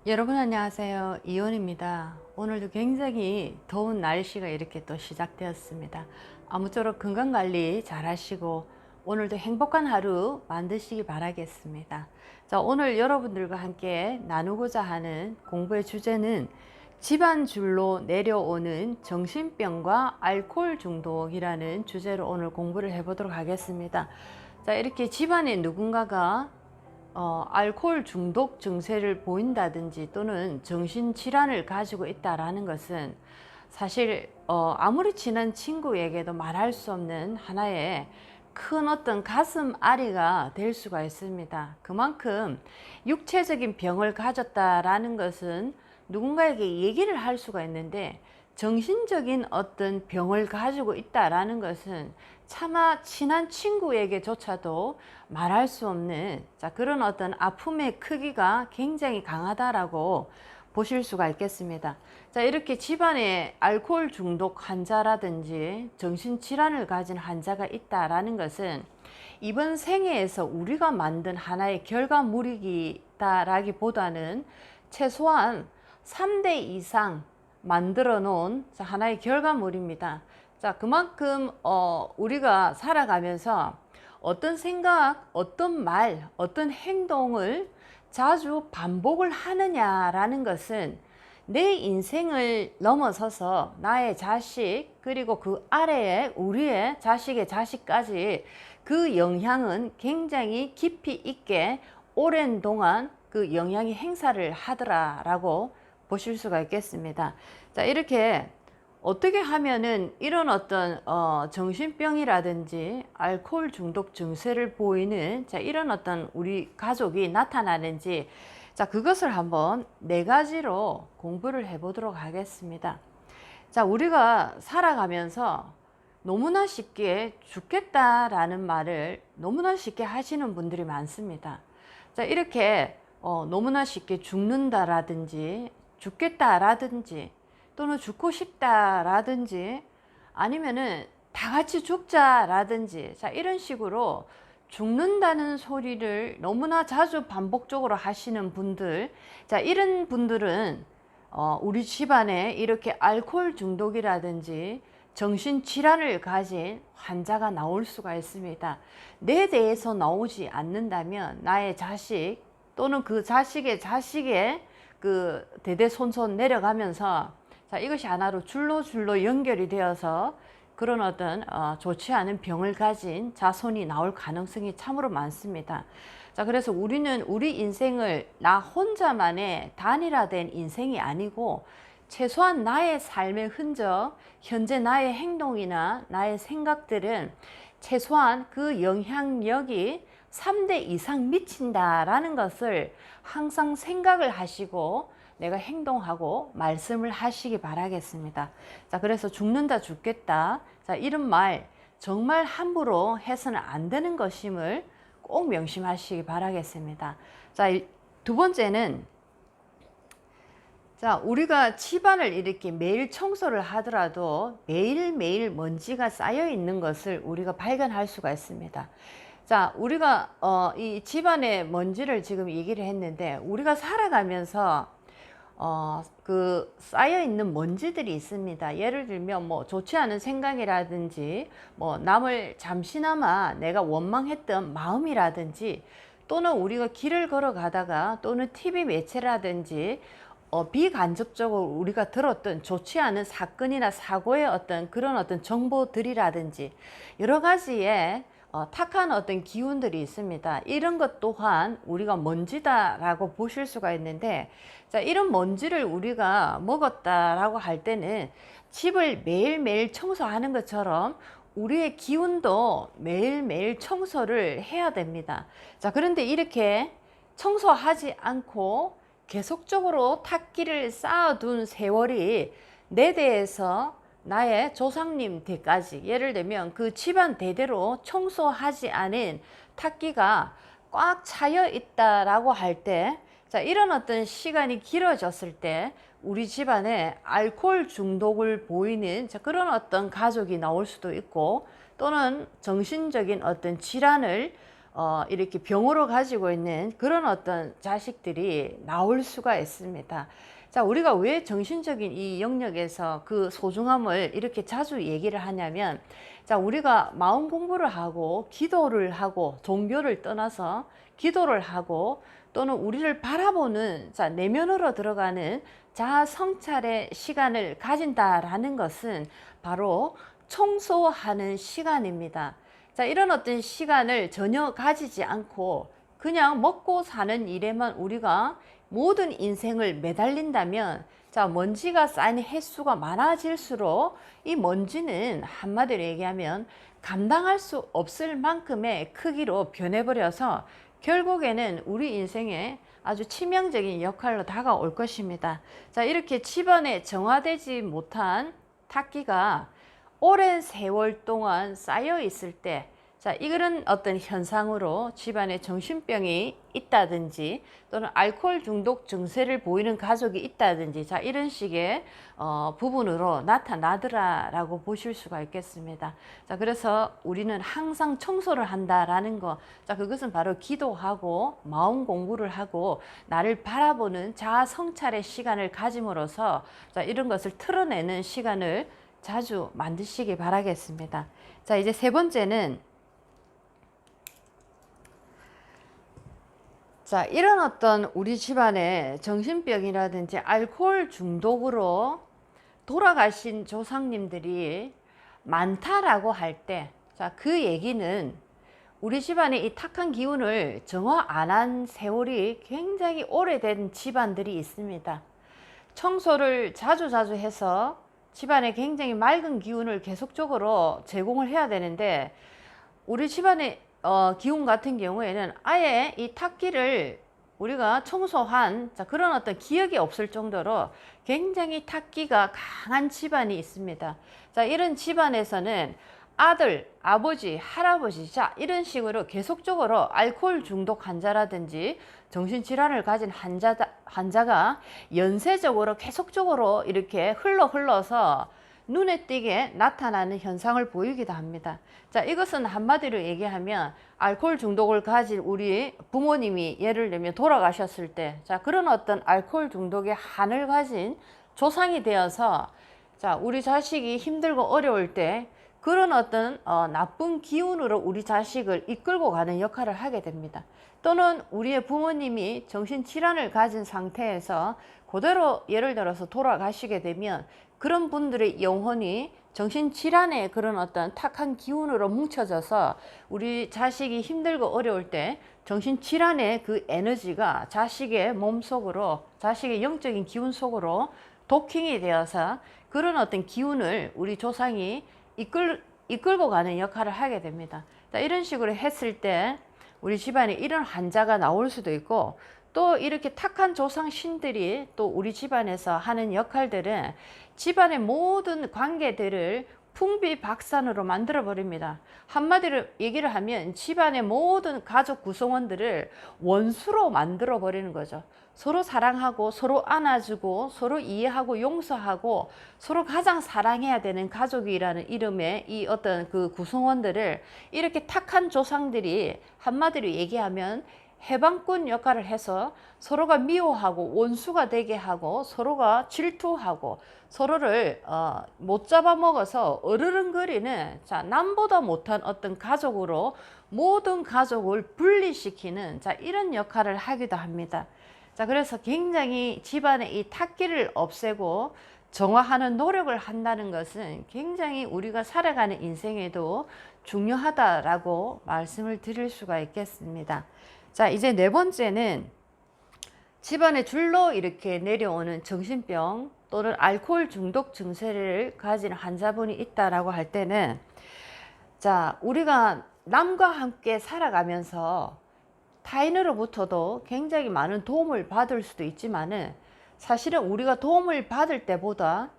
여러분 안녕하세요. 이온입니다. 오늘도 굉장히 더운 날씨가 이렇게 또 시작되었습니다. 아무쪼록 건강관리 잘 하시고 오늘도 행복한 하루 만드시기 바라겠습니다. 자, 오늘 여러분들과 함께 나누고자 하는 공부의 주제는 집안줄로 내려오는 정신병과 알코올 중독이라는 주제로 오늘 공부를 해보도록 하겠습니다. 자, 이렇게 집안에 누군가가 알코올 중독 증세를 보인다든지 또는 정신질환을 가지고 있다라는 것은 사실 아무리 친한 친구에게도 말할 수 없는 하나의 큰 어떤 가슴 아리가 될 수가 있습니다. 그만큼 육체적인 병을 가졌다라는 것은 누군가에게 얘기를 할 수가 있는데 정신적인 어떤 병을 가지고 있다라는 것은 차마 친한 친구에게조차도 말할 수 없는 그런 어떤 아픔의 크기가 굉장히 강하다라고 보실 수가 있겠습니다. 자, 이렇게 집안에 알코올 중독 환자라든지 정신질환을 가진 환자가 있다라는 것은 이번 생애에서 우리가 만든 하나의 결과물이다라기보다는 최소한 3대 이상 만들어 놓은 하나의 결과물입니다. 자, 그만큼 우리가 살아가면서 어떤 생각, 어떤 말, 어떤 행동을 자주 반복을 하느냐라는 것은 내 인생을 넘어서서 나의 자식, 그리고 그 아래에 우리의 자식의 자식까지 그 영향은 굉장히 깊이 있게 오랜 동안 그 영향이 행사를 하더라라고 보실 수가 있겠습니다. 자, 이렇게 어떻게 하면은 이런 어떤 정신병이라든지 알코올 중독 증세를 보이는 이런 어떤 우리 가족이 나타나는지, 자, 그것을 한번 4가지로 공부를 해 보도록 하겠습니다. 자, 우리가 살아가면서 너무나 쉽게 죽겠다라는 말을 너무나 쉽게 하시는 분들이 많습니다. 자, 이렇게 너무나 쉽게 죽는다라든지 죽겠다라든지 또는 죽고 싶다라든지 아니면은 다 같이 죽자라든지, 자, 이런 식으로 죽는다는 소리를 너무나 자주 반복적으로 하시는 분들, 자, 이런 분들은 우리 집안에 이렇게 알코올 중독이라든지 정신질환을 가진 환자가 나올 수가 있습니다. 내 대에서 나오지 않는다면 나의 자식 또는 그 자식의 자식의 그 대대손손 내려가면서, 자, 이것이 하나로 줄로 연결이 되어서 그런 어떤 좋지 않은 병을 가진 자손이 나올 가능성이 참으로 많습니다. 자, 그래서 우리는 우리 인생을 나 혼자만의 단일화된 인생이 아니고 최소한 나의 삶의 흔적, 현재 나의 행동이나 나의 생각들은 최소한 그 영향력이 3대 이상 미친다라는 것을 항상 생각을 하시고 내가 행동하고 말씀을 하시기 바라겠습니다. 자, 그래서 죽는다, 죽겠다, 자, 이런 말 정말 함부로 해서는 안 되는 것임을 꼭 명심하시기 바라겠습니다. 자, 2번째는, 자, 우리가 집안을 이렇게 매일 청소를 하더라도 매일매일 먼지가 쌓여 있는 것을 우리가 발견할 수가 있습니다. 자, 우리가 이 집안의 먼지를 지금 얘기를 했는데, 우리가 살아가면서 그 쌓여 있는 먼지들이 있습니다. 예를 들면 뭐 좋지 않은 생각이라든지 뭐 남을 잠시나마 내가 원망했던 마음이라든지, 또는 우리가 길을 걸어가다가 또는 TV 매체라든지 비간접적으로 우리가 들었던 좋지 않은 사건이나 사고의 어떤 그런 어떤 정보들이라든지 여러 가지의 탁한 어떤 기운들이 있습니다. 이런 것 또한 우리가 먼지다라고 보실 수가 있는데, 자, 이런 먼지를 우리가 먹었다라고 할 때는 집을 매일매일 청소하는 것처럼 우리의 기운도 매일매일 청소를 해야 됩니다. 자, 그런데 이렇게 청소하지 않고 계속적으로 탁기를 쌓아둔 세월이 내 대에서 나의 조상님 대까지, 예를 들면 그 집안 대대로 청소하지 않은 탁기가 꽉 차여 있다라고 할 때, 자, 이런 어떤 시간이 길어졌을 때 우리 집안에 알코올 중독을 보이는 그런 어떤 가족이 나올 수도 있고, 또는 정신적인 어떤 질환을 이렇게 병으로 가지고 있는 그런 어떤 자식들이 나올 수가 있습니다. 자, 우리가 왜 정신적인 이 영역에서 그 소중함을 이렇게 자주 얘기를 하냐면, 자, 우리가 마음 공부를 하고 기도를 하고 종교를 떠나서 기도를 하고 또는 우리를 바라보는, 자, 내면으로 들어가는 자아 성찰의 시간을 가진다라는 것은 바로 청소하는 시간입니다. 자, 이런 어떤 시간을 전혀 가지지 않고 그냥 먹고 사는 일에만 우리가 모든 인생을 매달린다면, 자, 먼지가 쌓인 횟수가 많아질수록 이 먼지는 한마디로 얘기하면 감당할 수 없을 만큼의 크기로 변해버려서 결국에는 우리 인생에 아주 치명적인 역할로 다가올 것입니다. 자, 이렇게 집안에 정화되지 못한 탁기가 오랜 세월 동안 쌓여 있을 때, 자, 이런 어떤 현상으로 집안에 정신병이 있다든지 또는 알코올 중독 증세를 보이는 가족이 있다든지, 자, 이런 식의 부분으로 나타나더라라고 보실 수가 있겠습니다. 자, 그래서 우리는 항상 청소를 한다라는 거, 자, 그것은 바로 기도하고 마음 공부를 하고 나를 바라보는 자아 성찰의 시간을 가짐으로써, 자, 이런 것을 틀어내는 시간을 자주 만드시기 바라겠습니다. 자, 이제 세 번째는, 자, 이런 어떤 우리 집안의 정신병이라든지 알코올 중독으로 돌아가신 조상님들이 많다라고 할 때, 자, 그 얘기는 우리 집안의 이 탁한 기운을 정화 안 한 세월이 굉장히 오래된 집안들이 있습니다. 청소를 자주 해서 집안에 굉장히 맑은 기운을 계속적으로 제공을 해야 되는데, 우리 집안의 기운 같은 경우에는 아예 이 탁기를 우리가 청소한, 자, 그런 어떤 기억이 없을 정도로 굉장히 탁기가 강한 집안이 있습니다. 자, 이런 집안에서는 아들, 아버지, 할아버지, 자, 이런 식으로 계속적으로 알코올 중독 환자라든지 정신질환을 가진 환자가 연쇄적으로 계속적으로 이렇게 흘러서 눈에 띄게 나타나는 현상을 보이기도 합니다. 자, 이것은 한마디로 얘기하면 알코올 중독을 가진 우리 부모님이 예를 들면 돌아가셨을 때, 자, 그런 어떤 알코올 중독의 한을 가진 조상이 되어서, 자, 우리 자식이 힘들고 어려울 때 그런 어떤 나쁜 기운으로 우리 자식을 이끌고 가는 역할을 하게 됩니다. 또는 우리의 부모님이 정신질환을 가진 상태에서 그대로 예를 들어서 돌아가시게 되면 그런 분들의 영혼이 정신질환의 그런 어떤 탁한 기운으로 뭉쳐져서 우리 자식이 힘들고 어려울 때 정신질환의 그 에너지가 자식의 몸속으로, 자식의 영적인 기운 속으로 도킹이 되어서 그런 어떤 기운을 우리 조상이 이끌고 가는 역할을 하게 됩니다. 자, 이런 식으로 했을 때 우리 집안에 이런 환자가 나올 수도 있고, 또 이렇게 탁한 조상 신들이 또 우리 집안에서 하는 역할들은 집안의 모든 관계들을 풍비박산으로 만들어 버립니다. 한마디로 얘기를 하면 집안의 모든 가족 구성원들을 원수로 만들어 버리는 거죠. 서로 사랑하고 서로 안아주고 서로 이해하고 용서하고 서로 가장 사랑해야 되는 가족이라는 이름의 이 어떤 그 구성원들을 이렇게 탁한 조상들이 한마디로 얘기하면 해방꾼 역할을 해서 서로가 미워하고 원수가 되게 하고 서로가 질투하고 서로를 못 잡아먹어서 으르렁거리는, 자, 남보다 못한 어떤 가족으로 모든 가족을 분리시키는, 자, 이런 역할을 하기도 합니다. 자, 그래서 굉장히 집안의 이 탁기를 없애고 정화하는 노력을 한다는 것은 굉장히 우리가 살아가는 인생에도 중요하다라고 말씀을 드릴 수가 있겠습니다. 자, 이제 네 번째는 집안에 줄로 이렇게 내려오는 정신병 또는 알코올 중독 증세를 가진 환자분이 있다라고 할 때는, 자, 우리가 남과 함께 살아가면서 타인으로부터도 굉장히 많은 도움을 받을 수도 있지만은 사실은 우리가 도움을 받을 때보다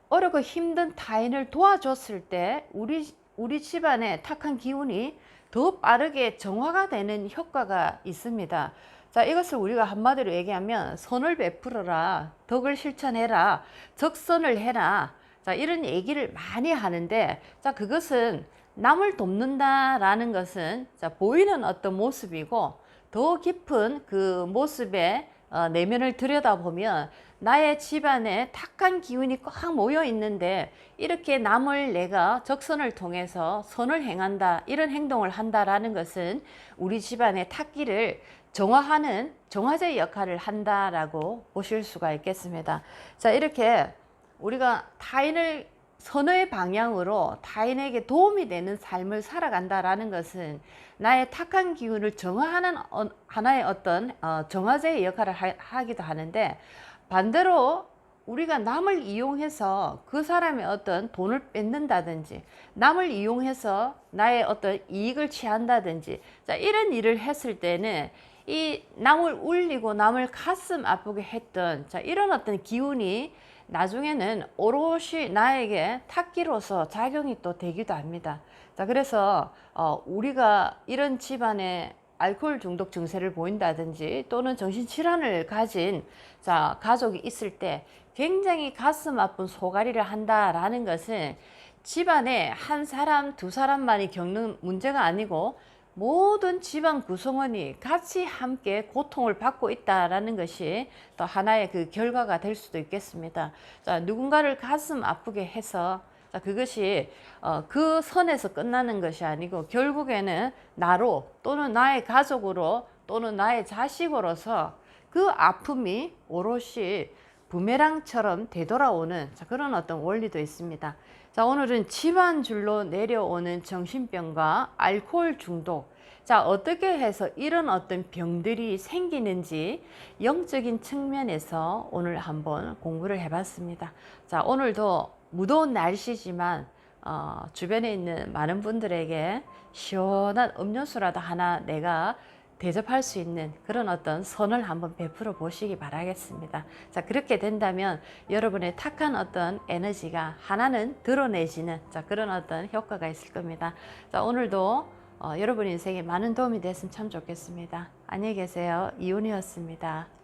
어렵고 힘든 타인을 도와줬을 때 우리 집안의 탁한 기운이 더 빠르게 정화가 되는 효과가 있습니다. 자, 이것을 우리가 한마디로 얘기하면 선을 베풀어라, 덕을 실천해라, 적선을 해라, 자, 이런 얘기를 많이 하는데, 자, 그것은 남을 돕는다라는 것은 자, 보이는 어떤 모습이고 더 깊은 그 모습의 내면을 들여다보면 나의 집안에 탁한 기운이 꽉 모여 있는데 이렇게 남을 내가 적선을 통해서 선을 행한다, 이런 행동을 한다라는 것은 우리 집안의 탁기를 정화하는 정화제 역할을 한다라고 보실 수가 있겠습니다. 자, 이렇게 우리가 타인을 선의 방향으로 타인에게 도움이 되는 삶을 살아간다라는 것은 나의 탁한 기운을 정화하는 하나의 어떤 정화제의 역할을 하기도 하는데, 반대로 우리가 남을 이용해서 그 사람의 어떤 돈을 뺏는다든지 남을 이용해서 나의 어떤 이익을 취한다든지 자, 이런 일을 했을 때는 이 남을 울리고 남을 가슴 아프게 했던 자, 이런 어떤 기운이 나중에는 오롯이 나에게 탁기로서 작용이 또 되기도 합니다. 자, 그래서 우리가 이런 집안에 알코올 중독 증세를 보인다든지 또는 정신질환을 가진 자, 가족이 있을 때 굉장히 가슴 아픈 소가리를 한다라는 것은 집안에 한 사람, 두 사람만이 겪는 문제가 아니고 모든 집안 구성원이 같이 함께 고통을 받고 있다라는 것이 또 하나의 그 결과가 될 수도 있겠습니다. 자, 누군가를 가슴 아프게 해서 자, 그것이 그 선에서 끝나는 것이 아니고 결국에는 나로 또는 나의 가족으로 또는 나의 자식으로서 그 아픔이 오롯이 부메랑처럼 되돌아오는 자, 그런 어떤 원리도 있습니다. 자, 오늘은 집안줄로 내려오는 정신병과 알코올 중독. 자, 어떻게 해서 이런 어떤 병들이 생기는지 영적인 측면에서 오늘 한번 공부를 해봤습니다. 자, 오늘도 무더운 날씨지만 주변에 있는 많은 분들에게 시원한 음료수라도 하나 내가 대접할 수 있는 그런 어떤 선을 한번 베풀어 보시기 바라겠습니다. 자, 그렇게 된다면 여러분의 탁한 어떤 에너지가 하나는 드러내지는 자, 그런 어떤 효과가 있을 겁니다. 자, 오늘도 여러분 인생에 많은 도움이 됐으면 참 좋겠습니다. 안녕히 계세요. 이온이었습니다.